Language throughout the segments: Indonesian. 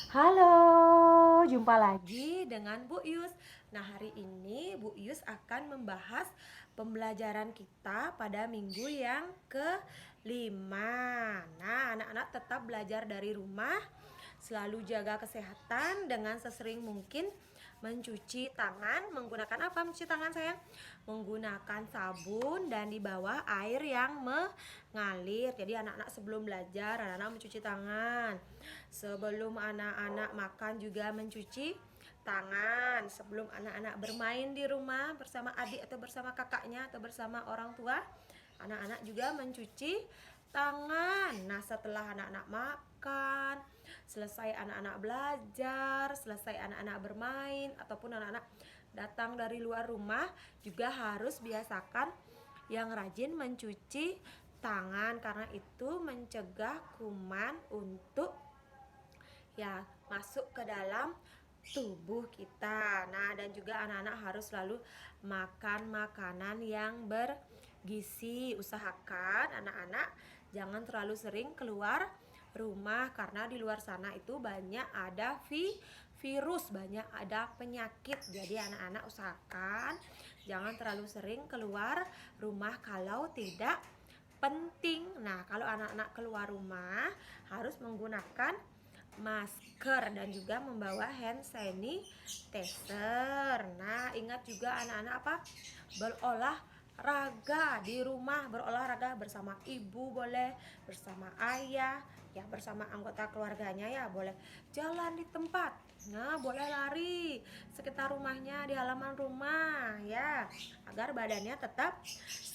Halo, jumpa lagi dengan Bu Yus. Nah, hari ini Bu Yus akan membahas pembelajaran kita pada minggu yang kelima. Nah, anak-anak tetap belajar dari rumah, selalu jaga kesehatan dengan sesering mungkin mencuci tangan. Menggunakan apa mencuci tangan, sayang? Menggunakan sabun dan di bawah air yang mengalir. Jadi anak-anak sebelum belajar, anak-anak mencuci tangan. Sebelum anak-anak makan juga mencuci tangan. Sebelum anak-anak bermain di rumah bersama adik atau bersama kakaknya atau bersama orang tua, anak-anak juga mencuci tangan. Nah, setelah anak-anak makan, selesai anak-anak belajar, selesai anak-anak bermain ataupun anak-anak datang dari luar rumah, juga harus biasakan yang rajin mencuci tangan karena itu mencegah kuman untuk ya masuk ke dalam tubuh kita. Nah, dan juga anak-anak harus selalu makan makanan yang bergizi. Usahakan anak-anak jangan terlalu sering keluar rumah karena di luar sana itu banyak ada virus, banyak ada penyakit. Jadi anak-anak usahakan jangan terlalu sering keluar rumah kalau tidak penting. Nah, kalau anak-anak keluar rumah harus menggunakan masker dan juga membawa hand sanitizer. Nah, ingat juga anak-anak apa? Berolahraga di rumah, berolahraga bersama ibu boleh, bersama ayah, ya bersama anggota keluarganya ya boleh jalan di tempat. Nah, boleh lari sekitar rumahnya di halaman rumah ya, agar badannya tetap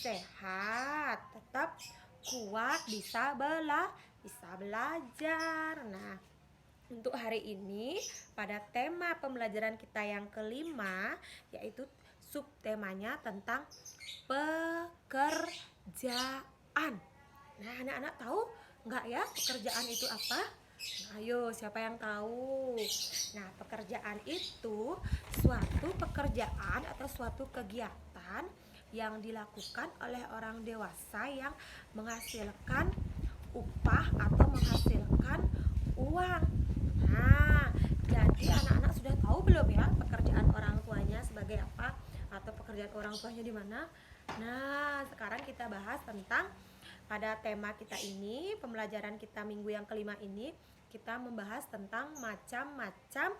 sehat, tetap kuat, bisa belajar. Nah, untuk hari ini pada tema pembelajaran kita yang kelima, yaitu subtemanya tentang pekerjaan. Nah, anak-anak tahu nggak ya pekerjaan itu apa? Nah, ayo, siapa yang tahu? Nah, pekerjaan itu suatu pekerjaan atau suatu kegiatan yang dilakukan oleh orang dewasa yang menghasilkan upah atau menghasilkan uang. Nah, jadi anak-anak sudah tahu belum ya pekerjaan orang tuanya sebagai apa atau pekerjaan orang tuanya di mana? Nah, sekarang kita bahas tentang pada tema kita ini, pembelajaran kita minggu yang kelima ini, kita membahas tentang macam-macam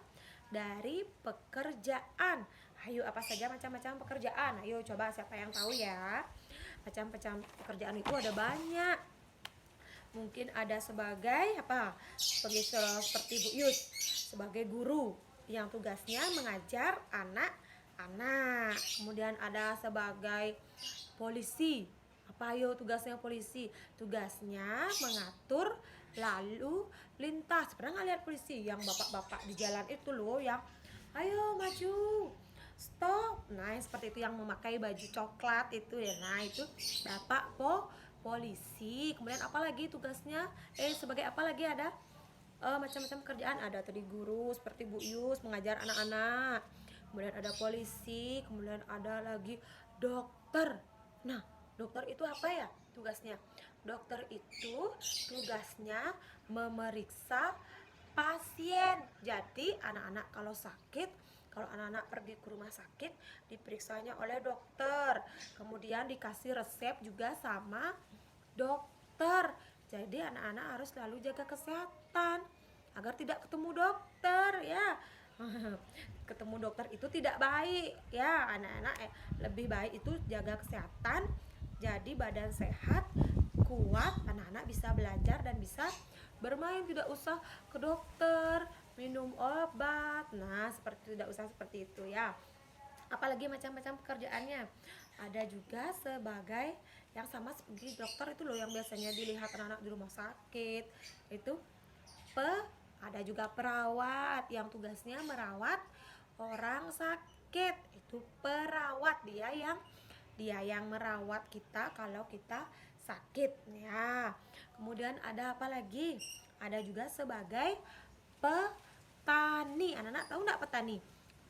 dari pekerjaan. Ayo, apa saja macam-macam pekerjaan? Ayo coba siapa yang tahu ya. Macam-macam pekerjaan itu ada banyak. Mungkin ada sebagai apa? Seperti Bu Yus, sebagai guru yang tugasnya mengajar anak-anak. Kemudian ada sebagai polisi. Apa ayo tugasnya polisi? Tugasnya mengatur lalu lintas. Pernah nggak lihat polisi yang bapak-bapak di jalan itu loh, yang ayo maju, stop. Nah, seperti itu yang memakai baju coklat itu ya. Nah, itu bapak polisi. Kemudian apa lagi tugasnya? Sebagai apa lagi ada? Macam-macam kerjaan ada tadi guru seperti Bu Yus mengajar anak-anak. Kemudian ada polisi, kemudian ada lagi dokter. Nah, dokter itu apa ya tugasnya? Dokter itu tugasnya memeriksa pasien. Jadi anak-anak kalau sakit, kalau anak-anak pergi ke rumah sakit, diperiksanya oleh dokter. Kemudian dikasih resep juga sama dokter. Jadi anak-anak harus selalu jaga kesehatan agar tidak ketemu dokter ya. Ketemu dokter itu tidak baik ya anak-anak. Lebih baik itu jaga kesehatan, jadi badan sehat, kuat, anak-anak bisa belajar dan bisa bermain, tidak usah ke dokter minum obat. Nah, seperti tidak usah seperti itu ya. Apalagi macam-macam pekerjaannya. Ada juga sebagai yang sama seperti dokter itu loh, yang biasanya dilihat anak-anak di rumah sakit itu pe ada juga perawat yang tugasnya merawat orang sakit. Itu perawat, dia yang merawat kita kalau kita sakit ya. Kemudian ada apa lagi? Ada juga sebagai petani. Anak-anak tahu nggak petani?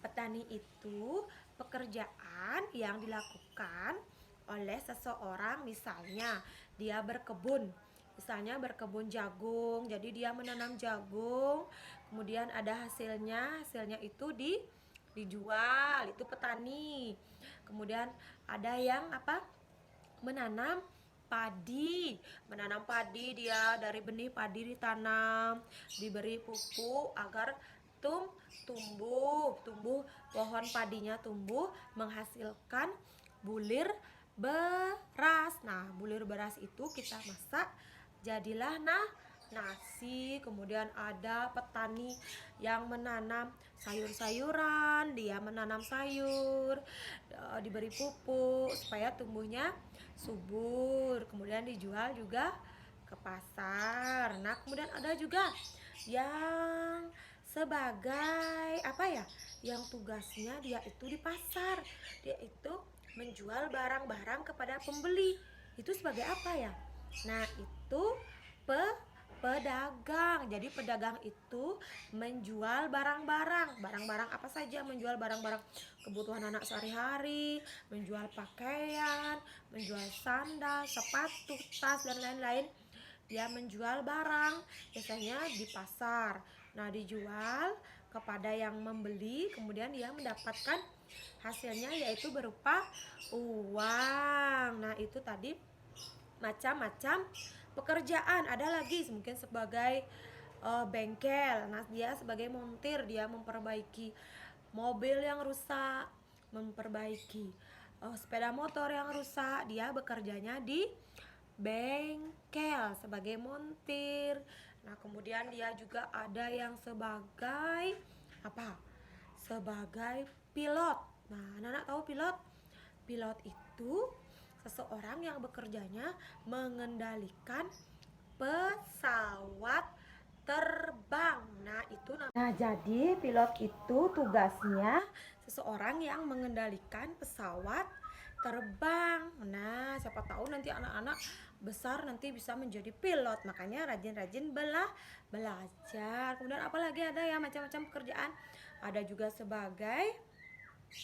Petani itu pekerjaan yang dilakukan oleh seseorang, misalnya dia berkebun Misalnya berkebun jagung, jadi dia menanam jagung, kemudian ada hasilnya itu dijual, itu petani. Kemudian ada yang apa? Menanam padi, dia dari benih padi ditanam, diberi pupuk agar tumbuh pohon padinya tumbuh menghasilkan bulir beras. Nah, bulir beras itu kita masak jadilah nasi. Kemudian ada petani yang menanam sayur-sayuran, dia menanam sayur, diberi pupuk supaya tumbuhnya subur, kemudian dijual juga ke pasar. Nah, kemudian ada juga yang sebagai apa ya, yang tugasnya dia itu di pasar, dia itu menjual barang-barang kepada pembeli. Itu sebagai apa ya? Nah, itu pedagang. Jadi pedagang itu menjual barang-barang apa saja, menjual barang-barang kebutuhan anak sehari-hari, menjual pakaian, menjual sandal, sepatu, tas dan lain-lain. Dia menjual barang biasanya di pasar. Nah, dijual kepada yang membeli, kemudian dia mendapatkan hasilnya yaitu berupa uang. Nah, itu tadi macam-macam pekerjaan. Ada lagi mungkin sebagai bengkel. Nah, dia sebagai montir, dia memperbaiki mobil yang rusak, memperbaiki sepeda motor yang rusak. Dia bekerjanya di bengkel sebagai montir. Nah, kemudian dia juga ada yang sebagai apa? Sebagai pilot. Nah, anak-anak tahu pilot? Pilot itu seseorang yang bekerjanya mengendalikan pesawat terbang. Nah, jadi pilot itu tugasnya seseorang yang mengendalikan pesawat terbang. Nah, siapa tahu nanti anak-anak besar nanti bisa menjadi pilot. Makanya rajin-rajin belajar. Kemudian apalagi ada ya macam-macam pekerjaan. Ada juga sebagai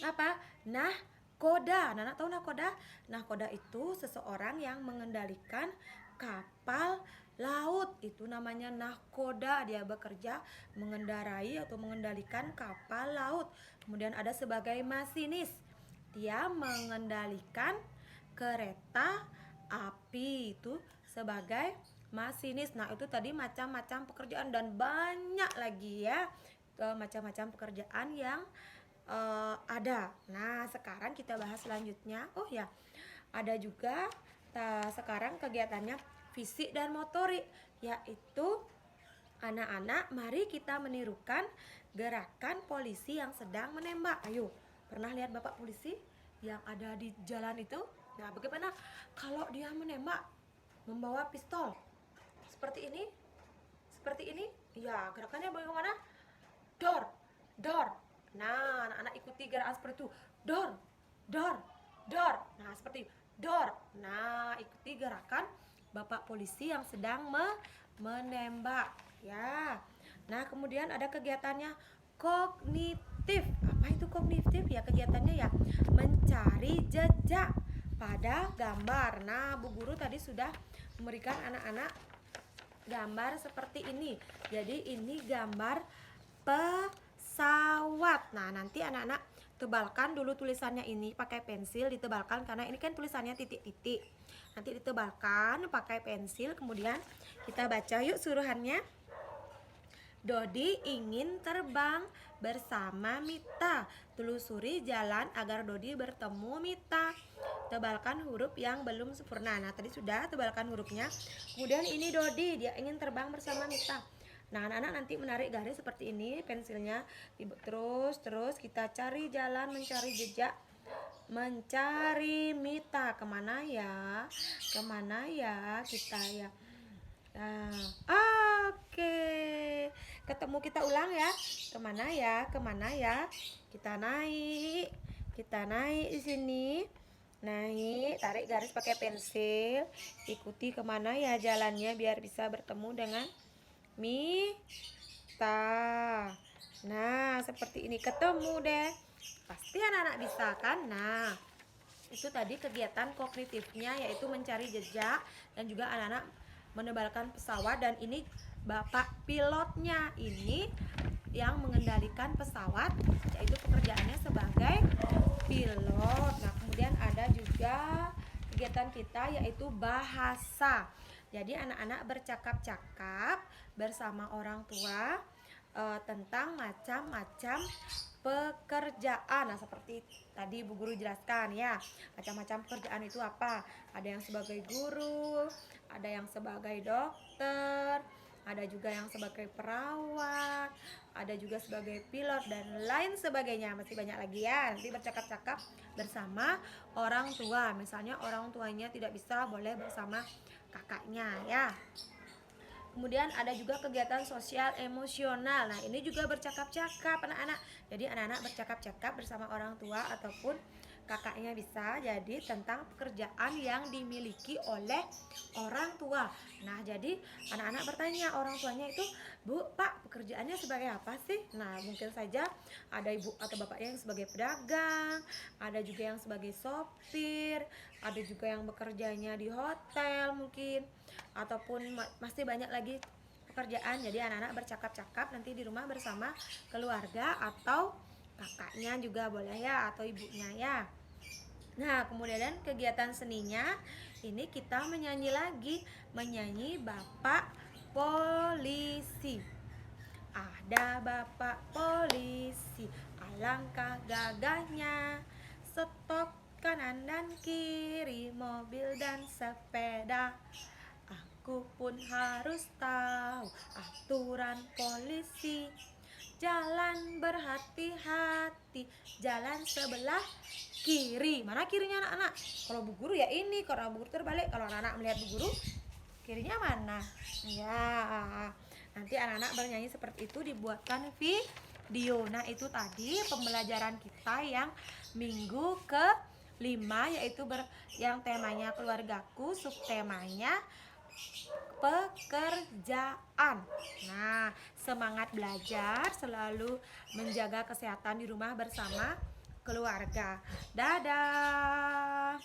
apa? Nahkoda. Nana tahu nahkoda? Nahkoda itu seseorang yang mengendalikan kapal laut. Itu namanya nahkoda. Dia bekerja mengendarai atau mengendalikan kapal laut. Kemudian ada sebagai masinis. Dia mengendalikan kereta api, itu sebagai masinis. Nah, itu tadi macam-macam pekerjaan dan banyak lagi ya, macam-macam pekerjaan yang ada. Nah, sekarang kita bahas selanjutnya. Oh ya, ada juga sekarang kegiatannya fisik dan motorik, yaitu anak-anak mari kita menirukan gerakan polisi yang sedang menembak. Ayo, pernah lihat Bapak polisi yang ada di jalan itu? Nah, bagaimana kalau dia menembak membawa pistol? Seperti ini? Seperti ini? Ya, gerakannya bagaimana? Dor, dor. Nah, anak-anak ikuti gerakan seperti itu. Dor, dor, dor. Nah, seperti dor. Nah, ikuti gerakan Bapak polisi yang sedang menembak ya. Nah, kemudian ada kegiatannya kognitif. Apa itu kognitif? Ya, kegiatannya ya mencari jejak pada gambar. Nah, Bu Guru tadi sudah memberikan anak-anak gambar seperti ini. Jadi ini gambar pesawat. Nah, nanti anak-anak tebalkan dulu tulisannya ini pakai pensil, ditebalkan karena ini kan tulisannya titik-titik. Nanti ditebalkan pakai pensil, kemudian kita baca yuk suruhannya. Dodi ingin terbang bersama Mita. Telusuri jalan agar Dodi bertemu Mita. Tebalkan huruf yang belum sempurna. Nah, tadi sudah tebalkan hurufnya. Kemudian ini Dodi, dia ingin terbang bersama Mita. Nah, anak-anak nanti menarik garis seperti ini, pensilnya terus kita cari jalan, mencari jejak, mencari Mita. Kemana ya kita ya. Nah, oke. Ketemu, kita ulang ya. Kemana ya? Kita naik di sini. Naik, tarik garis pakai pensil. Ikuti kemana ya jalannya biar bisa bertemu dengan Mita. Nah, seperti ini, ketemu deh. Pasti anak-anak bisa kan? Nah, itu tadi kegiatan kognitifnya yaitu mencari jejak, dan juga anak-anak menerbangkan pesawat, dan ini bapak pilotnya ini yang mengendalikan pesawat, yaitu pekerjaannya sebagai pilot. Nah, kemudian ada juga kegiatan kita yaitu bahasa. Jadi anak-anak bercakap-cakap bersama orang tua tentang macam-macam pekerjaan. Nah, seperti tadi Bu Guru jelaskan ya, macam-macam pekerjaan itu apa? Ada yang sebagai guru, ada yang sebagai dokter, ada juga yang sebagai perawat, ada juga sebagai pilot dan lain sebagainya. Masih banyak lagi ya. Nanti bercakap-cakap bersama orang tua. Misalnya orang tuanya tidak bisa, boleh bersama kakaknya ya. Kemudian ada juga kegiatan sosial emosional. Nah, ini juga bercakap-cakap anak-anak. Jadi anak-anak bercakap-cakap bersama orang tua ataupun kakaknya bisa, jadi tentang pekerjaan yang dimiliki oleh orang tua. Nah, jadi anak-anak bertanya orang tuanya itu, Bu, Pak, pekerjaannya sebagai apa sih? Nah, mungkin saja ada ibu atau bapaknya yang sebagai pedagang, ada juga yang sebagai sopir, ada juga yang bekerjanya di hotel mungkin, ataupun masih banyak lagi pekerjaan. Jadi anak-anak bercakap-cakap nanti di rumah bersama keluarga atau kakaknya juga boleh ya, atau ibunya ya. Nah, kemudian kegiatan seninya ini kita menyanyi lagi, menyanyi Bapak Polisi. Ada Bapak Polisi, alangkah gagahnya, stop kanan dan kiri, mobil dan sepeda. Aku pun harus tahu aturan polisi. Jalan berhati-hati, jalan sebelah kiri. Mana kirinya anak-anak? Kalau Bu Guru ya ini, kalau Bu Guru terbalik. Kalau anak-anak melihat Bu Guru, kirinya mana? Ya, nanti anak-anak bernyanyi seperti itu, dibuatkan video. Nah, itu tadi pembelajaran kita yang minggu ke-5, yaitu yang temanya keluargaku, subtemanya pekerjaan. Nah, semangat belajar, selalu menjaga kesehatan di rumah bersama keluarga. Dadah.